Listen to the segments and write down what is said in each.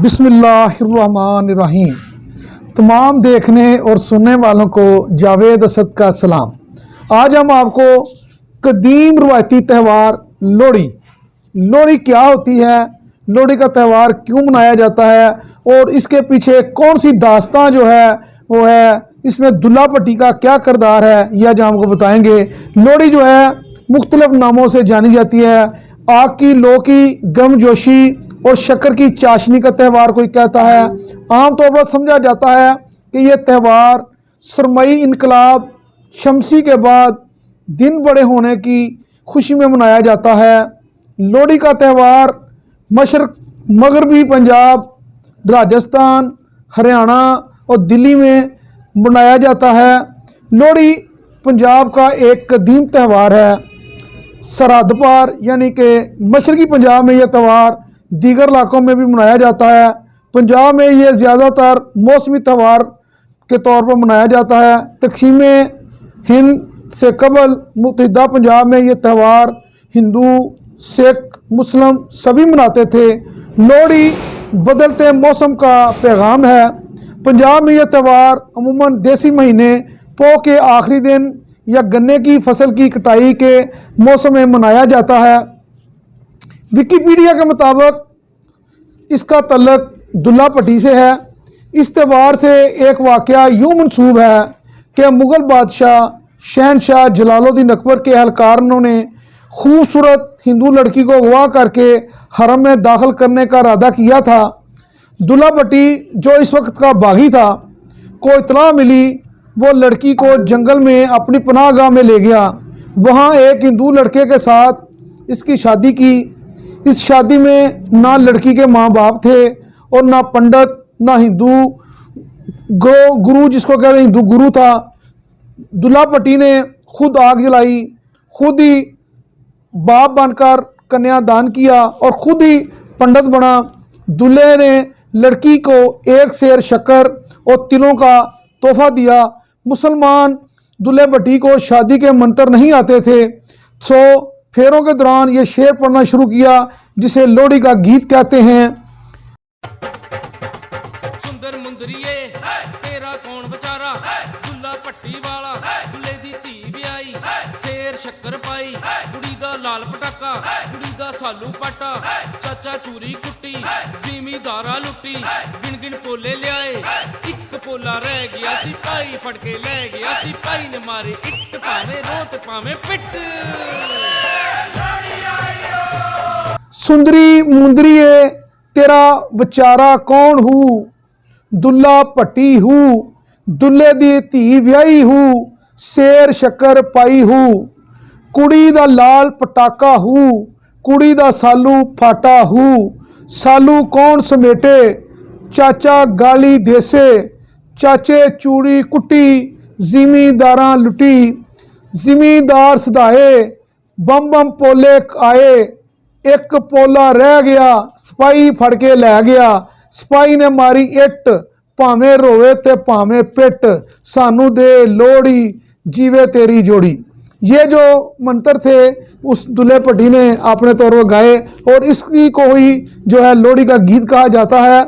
बिस्मिल्लाहिर्रहमानिर्रहीम। तमाम देखने और सुनने वालों को जावेद असद का सलाम। आज हम आपको कदीम रवायती त्यौहार लोहड़ी क्या होती है, लोहड़ी का त्यौहार क्यों मनाया जाता है और इसके पीछे कौन सी दास्तां जो है वो है, इसमें दुल्हा भट्टी का क्या किरदार है, यह आज हमको बताएंगे। लोहड़ी जो है मुख्तलिफ नामों से जानी जाती है। आग की, लौ की, गर्मजोशी और शक्कर की चाशनी का त्यौहार कोई कहता है। आमतौर पर समझा जाता है कि यह त्यौहार सरमई इनकलाब शमसी के बाद दिन बड़े होने की खुशी में मनाया जाता है। लोहड़ी का त्यौहार मशरक मगरबी पंजाब, राजस्थान, हरियाणा और दिल्ली में मनाया जाता है। लोहड़ी पंजाब का एक कदीम त्यौहार है। सरहद पार यानी कि मशरकी पंजाब में यह त्यौहार दीगर इलाकों में भी मनाया जाता है। पंजाब में ये ज़्यादातर मौसमी त्यौहार के तौर पर मनाया जाता है। तकसीम हिंद से कबल मुत्तहिदा पंजाब में ये त्यौहार हिंदू, सिख, मुस्लिम सभी मनाते थे। लोहड़ी बदलते मौसम का पैगाम है। पंजाब में यह त्यौहार अमूमन देसी महीने पौ के आखिरी दिन या गन्ने की फसल की कटाई के मौसम में मनाया जाता है। विकिपीडिया के मुताबिक इसका तल्लक दुल्हा भट्टी से है। इस त्यौहार से एक वाक़या यूँ मंसूब है कि मुग़ल बादशाह शहनशाह जलालुद्दीन अकबर के एहलकारों ने खूबसूरत हिंदू लड़की को अगवा करके हरम में दाखिल करने का इरादा किया था। दुल्हा भट्टी जो इस वक्त का बागी था को इतला मिली, वो लड़की को जंगल में अपनी पनाहगाह में ले गया। वहाँ एक हिंदू लड़के के साथ इसकी शादी की। इस शादी में ना लड़की के माँ बाप थे और ना पंडित, ना हिंदू गुरु जिसको कहते हैं हिंदू गुरु था। दुल्हा भट्टी ने खुद आग जलाई, खुद ही बाप बनकर कन्यादान किया और खुद ही पंडित बना। दूल्हे ने लड़की को एक सेर शक्कर और तिलों का तोहफा दिया। मुसलमान दुल्हे भट्टी को शादी के मंत्र नहीं आते थे, सो फेरों के दौरान ये शेर पढ़ना शुरू किया जिसे लोहड़ी का गीत कहते हैं। सुंदर मुंदरिए तेरा कौन बेचारा, दुल्हा भट्टी वाला दुल्हे दी धी ब्याई, शेर शक्कर पाई कुड़ी दा लाल पटाका, कुड़ी दा सालू पाटा, चाचा चूरी कुट्टी जिमीदारा लुट्टी, गिन गिन पोले लियाए एक पोला रह गया, सिपाही फड़ के ले गया, सिपाही ने मारे इट पावे रोत पावे पिट। सुंदरी मुंदरिए तेरा विचारा कौन हूँ, दुल्हा भट्टी हूँ, दुल्हे दी धी व्याही हूँ, शेर शक्कर पाई हूँ, कुड़ी दा लाल पटाका हूँ, कुड़ी दा सालू फाटा हूँ, सालू कौन समेटे, चाचा गाली देसे, चाचे चूड़ी कुट्टी, जिमीदारां लुटी, जिमीदार सदाए, बम बम पोले आए, एक पोला रह गया, सिपाही फड़ के लै गया, सिपाही ने मारी इट, भावें रोवे ते भावें पिट, सानू दे लोहड़ी जीवे तेरी जोड़ी। ये जो मंत्र थे उस दुल्हे भट्टी ने अपने तौर पर गाए और इसकी को ही जो है लोहड़ी का गीत कहा जाता है।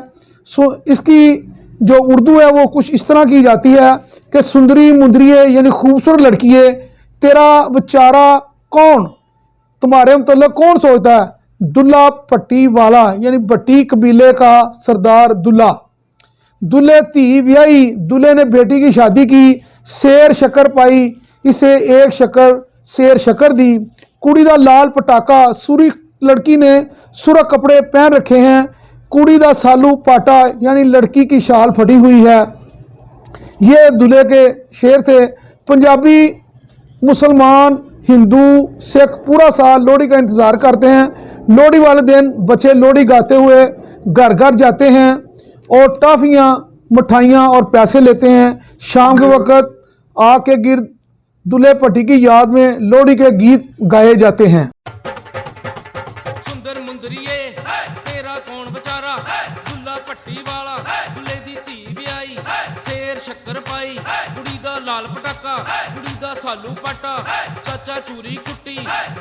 इसकी जो उर्दू है वो कुछ इस तरह की जाती है कि सुंदरी मुंदरिए यानी खूबसूरत लड़कीए तेरा बेचारा कौन, तुम्हारे मतलब कौन सोचता है, दुल्हा भट्टी वाला यानी भट्टी कबीले का सरदार दुल्हा। दुल्हे धी व्याही, दुल्हे ने बेटी की शादी की, शेर शक्कर पाई, इसे एक शक्कर शेर शक्कर दी, कुड़ी दा लाल पटाका, सुरी लड़की ने सुरख कपड़े पहन रखे हैं, कुड़ी दा सालू पाटा यानी लड़की की शाल फटी हुई है। ये दुल्हे के शेर थे। पंजाबी, मुसलमान, हिंदू, सिख पूरा साल लोहड़ी का इंतज़ार करते हैं। लोहड़ी वाले दिन बच्चे लोहड़ी गाते हुए घर घर जाते हैं और टॉफ़ियाँ, मिठाइयाँ और पैसे लेते हैं। शाम के वक़्त आग के गिर्द दुल्हे भट्टी की याद में लोहड़ी के गीत गाए जाते हैं। सुंदर मुंदरिए तेरा कौन बेचारा, दुल्हा भट्टी वाला दुल्हे दी धी ब्याई, शेर शक्कर पाई कुड़ी दा लाल पटाका, कुड़ी ਦਾ ਸਾਲੂ ਪਾਟਾ ਚਾਚਾ ਚੂਰੀ ਕੁੱਟੀ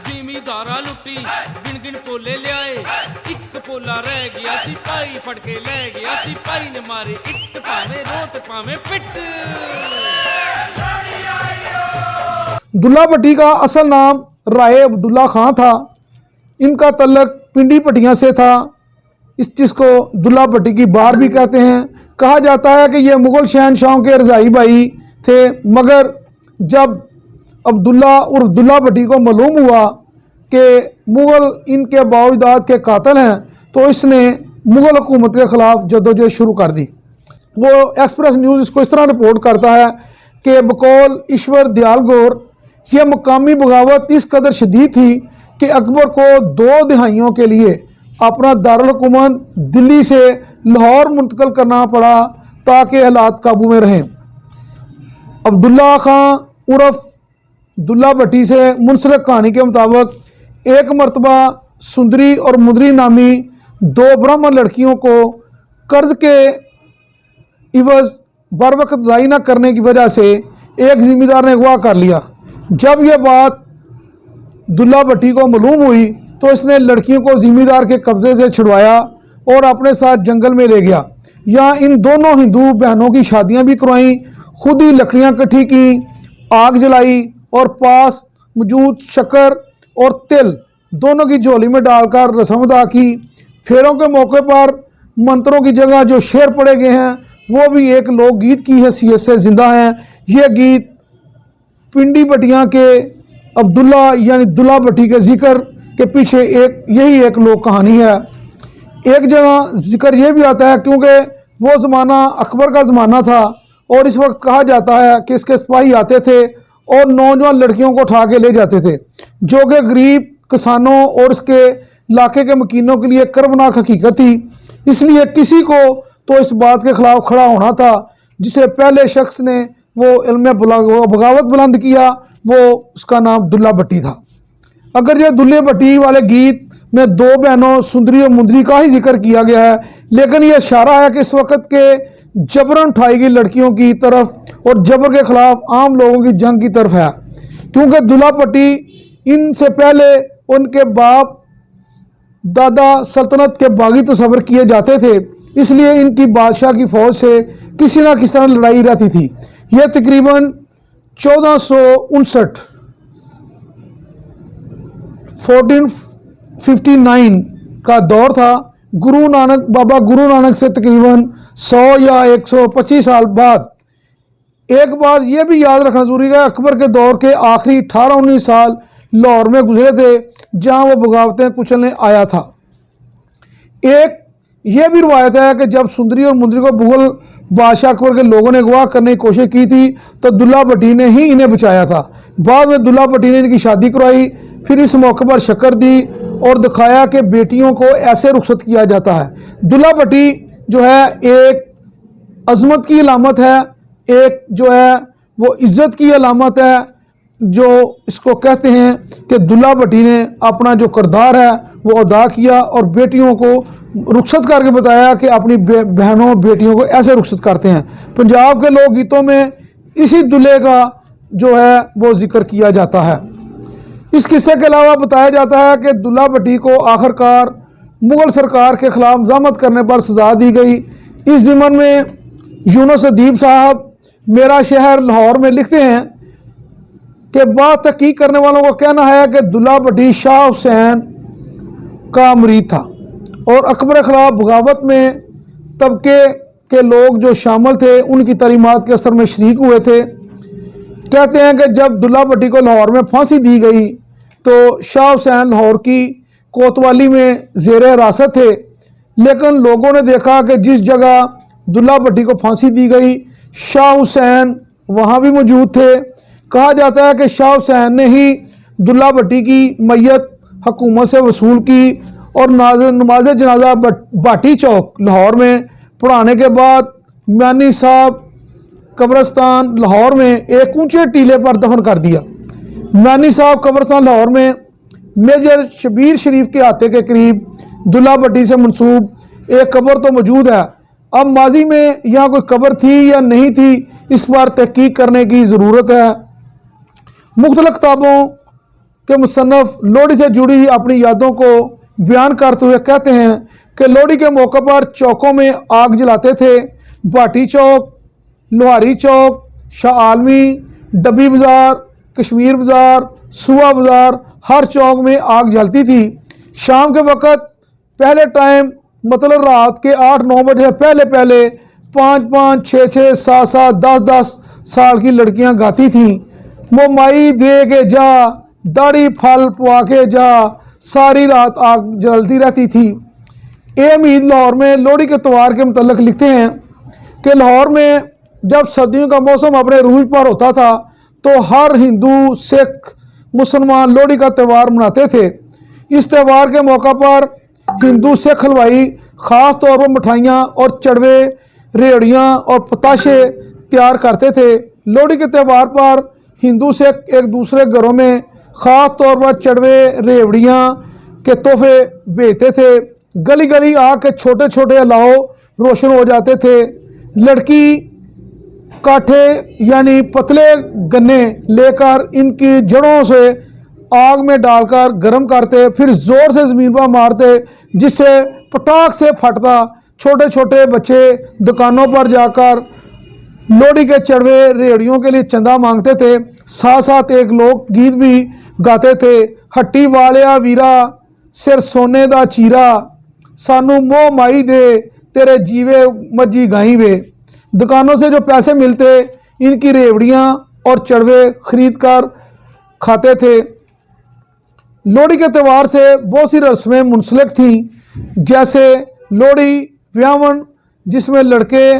ਜ਼ਿਮੀਦਾਰਾ ਲੁੱਟੀ ਗਿਣ ਗਿਣ ਪੋਲੇ ਲਿਆਏ ਇੱਕ ਪੋਲਾ ਰਹਿ ਗਿਆ ਸੀ ਭਾਈ ਫੜ ਕੇ ਲੈ ਗਿਆ ਸੀ ਭਾਈ ਨੇ ਮਾਰੇ ਇੱਟ ਭਾਵੇਂ ਰੋਤ ਭਾਵੇਂ ਪਿੱਟ। दुल्ला भट्टी का असल नाम राय अब्दुल्ला खां था। इनका तल्लक पिंडी पटियां से था, जिसको दुल्ला भट्टी की बार भी कहते हैं। कहा जाता है कि ये मुग़ल शहनशाहों के रज़ाई भाई थे, मगर जब अब्दुल्ला उर्फ दुल्ला भट्टी को मालूम हुआ कि मुग़ल इनके बाओ-अजदाद के कातिल हैं तो इसने मुग़ल हुकूमत के ख़िलाफ़ जद्दोजहद शुरू कर दी। वो एक्सप्रेस न्यूज़ इसको इस तरह रिपोर्ट करता है कि बकौल ईश्वर दयाल गौर यह मकामी बगावत इस कदर शदीद थी कि अकबर को 2 दिहाइयों के लिए अपना दारुल हुकूमत दिल्ली से लाहौर मुंतकिल करना पड़ा ताकि हालात काबू में रहें। अब्दुल्ला खां उर्फ दुल्ला भट्टी से मुंसलिक कहानी के मुताबिक एक मरतबा सुंदरी और मुंदरी नामी 2 ब्राह्मण लड़कियों को कर्ज के इवज़ बर वक्त अदाई न करने की वजह से एक ज़िम्मेदार ने अगवा कर लिया। जब यह बात दुल्ला भट्टी को मालूम हुई तो इसने लड़कियों को ज़िम्मेदार के कब्ज़े से छुड़वाया और अपने साथ जंगल में ले गया। यहाँ इन दोनों हिंदू बहनों की शादियाँ भी करवाईं, खुद ही लकड़ियाँ इकट्ठी की, आग जलाई और पास मौजूद शक्कर और तिल दोनों की झोली में डालकर रस्म अदा की। फेरों के मौके पर मंत्रों की जगह जो शेर पढ़े गए हैं वो भी एक लोकगीत की हैसियत से ज़िंदा हैं। यह गीत पिंडी पटियां के अब्दुल्ला यानी दुल्ला भट्टी के ज़िक्र के पीछे यही एक लोक कहानी है। एक जगह जिक्र ये भी आता है क्योंकि वो ज़माना अकबर का ज़माना था और इस वक्त कहा जाता है कि इसके सिपाही आते थे और नौजवान लड़कियों को उठा के ले जाते थे, जो कि गरीब किसानों और इसके इलाके के मकीनों के लिए कर्बनाक हकीकत थी। इसलिए किसी को तो इस बात के ख़िलाफ़ खड़ा होना था। जिसे पहले शख्स ने वो इल्म बगावत बुलंद किया, वो उसका नाम दुल्ला भट्टी था। अगर ये दुल्ले भट्टी वाले गीत में 2 बहनों सुंदरी और मुंदरी का ही जिक्र किया गया है, लेकिन यह इशारा है कि इस वक्त के जबरन उठाई गई लड़कियों की तरफ और जबर के ख़िलाफ़ आम लोगों की जंग की तरफ है। क्योंकि दुल्ला भट्टी इनसे पहले उनके बाप दादा सल्तनत के बागी तस्वर किए जाते थे, इसलिए इनकी बादशाह की फ़ौज से किसी न किसी तरह लड़ाई रहती थी। यह तकरीबन 1459 का दौर था। बाबा गुरु नानक से तकरीबन 100 या 125 साल बाद। एक बात यह भी याद रखना ज़रूरी है, अकबर के दौर के आखिरी 18-19 साल लाहौर में गुजरे थे जहां वो बगावतें कुचलने आया था। एक यह भी रवायत है कि जब सुंदरी और मुंदरी को मुगल बादशाह अकबर के लोगों ने अगवा करने की कोशिश की थी तो दुल्ला भट्टी ने ही इन्हें बचाया था। बाद में दुल्ला भट्टी ने इनकी शादी करवाई, फिर इस मौके पर शक्कर दी और दिखाया कि बेटियों को ऐसे रुखसत किया जाता है। दुल्ला भट्टी जो है एक अज़मत की अलामत है, एक जो है वो इज़्ज़त की अलामत है। जो इसको कहते हैं कि दुल्ला भट्टी ने अपना जो किरदार है वो अदा किया और बेटियों को रुखसत करके बताया कि अपनी बहनों बेटियों को ऐसे रुखसत करते हैं। पंजाब के लोक गीतों में इसी दुल्हे का जो है वो जिक्र किया जाता है। इस किस्से के अलावा बताया जाता है कि दुल्ला भट्टी को आखिरकार मुग़ल सरकार के ख़िलाफ़ मज़ाहमत करने पर सज़ा दी गई। इस ज़िमन में यूनुस अदीब साहब मेरा शहर लाहौर में लिखते हैं कि बात तहकीक करने वालों का कहना है कि दुल्ला भट्टी शाह हुसैन का मुरीद था और अकबर के ख़िलाफ़ बगावत में तबके के लोग जो शामिल थे उनकी तालीमात के असर में शरीक हुए थे। कहते हैं कि जब दुल्ला भट्टी को लाहौर में फांसी दी गई तो शाह हुसैन लाहौर की कोतवाली में ज़ेर हिरासत थे, लेकिन लोगों ने देखा कि जिस जगह दुल्ला भट्टी को फांसी दी गई शाह हुसैन वहाँ भी मौजूद थे। कहा जाता है कि शाह हुसैन ने ही दुल्ला भट्टी की मैयत हुकूमत से वसूल की और नमाज जनाजा भाटी चौक लाहौर में पढ़ाने के बाद म्यानी साहब कब्रस्तान लाहौर में एक ऊंचे टीले पर दफन कर दिया। म्यानी साहब कब्रस्तान लाहौर में मेजर शबीर शरीफ के हाथे के करीब दुल्ला भट्टी से मंसूब एक कब्र तो मौजूद है। अब माजी में यहाँ कोई कब्र थी या नहीं थी इस पर तहकीक करने की ज़रूरत है। मुख्तलिफ किताबों के मुसन्नफ़ लोहड़ी से जुड़ी अपनी यादों को बयान करते हुए कहते हैं कि लोहड़ी के मौके पर चौकों में आग जलाते थे। भाटी चौक, लोहारी चौक, शाह आलमी, डब्बी बाज़ार, कश्मीर बाज़ार, सुबह बाज़ार, हर चौक में आग जलती थी। शाम के वक़्त पहले टाइम मतलब रात के 8-9 बजे पहले 5-5, 6-6, 7-7, 10-10 साल की लड़कियां गाती थीं, मोमाई दे के जा, दाढ़ी फल पवा के जा, सारी रात आग जलती रहती थी। ए अमीद लाहौर में लोहड़ी के त्यौहार के मतलब लिखते हैं कि लाहौर में जब सर्दियों का मौसम अपने रूज पर होता था तो हर हिंदू, सिख, मुसलमान लोहड़ी का त्यौहार मनाते थे। इस त्यौहार के मौका पर हिंदू सिख हलवाई ख़ास तौर पर मिठाइयाँ और चड़वे, रेवड़ियाँ और पताशे तैयार करते थे। लोहड़ी के त्यौहार पर हिंदू सिख एक दूसरे घरों में ख़ास तौर पर चड़वे, रेवड़ियाँ के तोहफे भेजते थे। गली गली आग के छोटे छोटे अलाव रोशन हो जाते थे। लड़की काठे यानी पतले गन्ने लेकर इनकी जड़ों से आग में डालकर गर्म करते, फिर ज़ोर से ज़मीन पर मारते जिससे पटाख से फटता। छोटे छोटे बच्चे दुकानों पर जाकर लोहड़ी के चढ़वे रेवड़ियों के लिए चंदा मांगते थे। साथ साथ एक लोक गीत भी गाते थे, हट्टी वालिया वीरा सिर सोने दा चीरा, सानू मोह माई दे तेरे जीवे मज्जी गाई वे। दुकानों से जो पैसे मिलते इनकी रेवड़ियाँ और चढ़वे खरीद कर खाते थे। लोहड़ी के त्यौहार से बहुत सी रस्में मुंसलिक थीं, जैसे लोहड़ी व्यावन जिसमें लड़के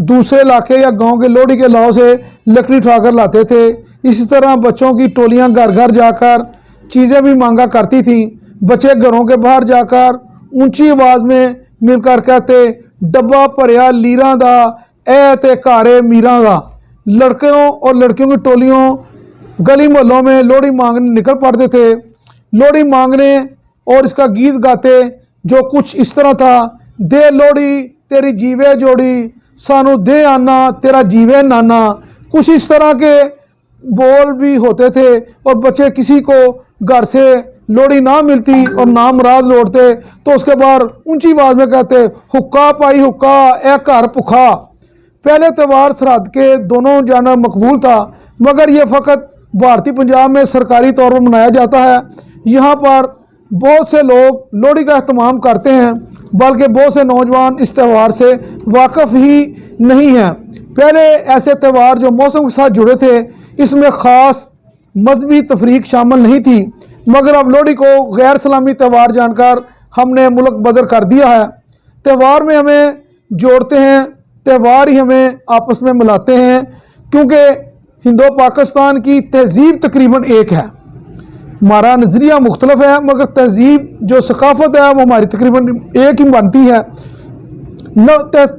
दूसरे इलाके या गांव के लोहड़ी के लाव से लकड़ी उठाकर लाते थे। इसी तरह बच्चों की टोलियां घर घर जाकर चीज़ें भी मांगा करती थीं। बच्चे घरों के बाहर जाकर ऊंची आवाज़ में मिलकर कहते, डब्बा भरिया लीरां दा ए ते घारे मीरां दा। लड़कों और लड़कियों की टोलियों गली मोहल्लों में लोहड़ी मांगने निकल पड़ते थे। लोहड़ी मांगने और इसका गीत गाते जो कुछ इस तरह था, दे लोहड़ी तेरी जीवे जोड़ी, सानू दे आना तेरा जीवे नाना। कुछ इस तरह के बोल भी होते थे और बच्चे किसी को घर से लोहड़ी ना मिलती और ना मुराद लौटते तो उसके बाद ऊंची आवाज़ में कहते, हुक्का पाई हुक्का ए घर भुखा। पहले त्यौहार सरहद के दोनों जाना मकबूल था, मगर यह फ़कत भारतीय पंजाब में सरकारी तौर पर मनाया जाता है। यहाँ पर बहुत से लोग लोहड़ी का अहतमाम करते हैं, बल्कि बहुत से नौजवान इस त्यौहार से वाकिफ़ ही नहीं हैं। पहले ऐसे त्यौहार जो मौसम के साथ जुड़े थे, इसमें ख़ास मजहबी तफरीक शामिल नहीं थी, मगर अब लोहड़ी को गैर सलामी त्यौहार जानकर हमने मुल्क बदर कर दिया है। त्यौहार में हमें जोड़ते हैं, त्यौहार ही हमें आपस में मिलाते हैं, क्योंकि हिंदो पाकिस्तान की तहज़ीब तकरीबन एक है। हमारा नज़रिया मुख्तलिफ है, मगर तहज़ीब जो सकाफ़त है वो हमारी तकरीबन एक ही बनती है।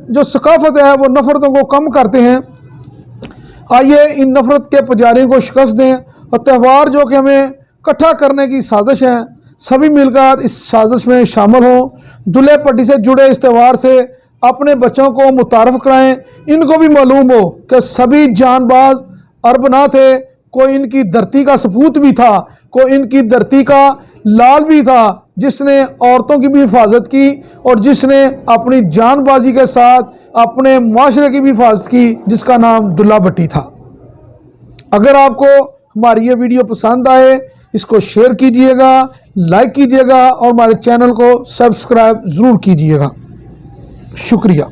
जो सकाफ़त है वो नफ़रतों को कम करते हैं। आइए इन नफ़रत के पुजारियों को शिकस्त दें और त्यौहार जो कि हमें इकट्ठा करने की साजिश है, सभी मिलकर इस साजिश में शामिल हों। दुल्हे पट्टी से जुड़े इस त्यौहार से अपने बच्चों को मुतारफ़ कराएं। इनको भी मालूम हो कि सभी जानबाज अरब ना थे, कोई इनकी धरती का सपूत भी था, कोई इनकी धरती का लाल भी था, जिसने औरतों की भी हिफाजत की और जिसने अपनी जानबाजी के साथ अपने माशरे की भी हिफाजत की, जिसका नाम दुल्ला भट्टी था। अगर आपको हमारी ये वीडियो पसंद आए, इसको शेयर कीजिएगा, लाइक कीजिएगा और हमारे चैनल को सब्सक्राइब ज़रूर कीजिएगा। शुक्रिया।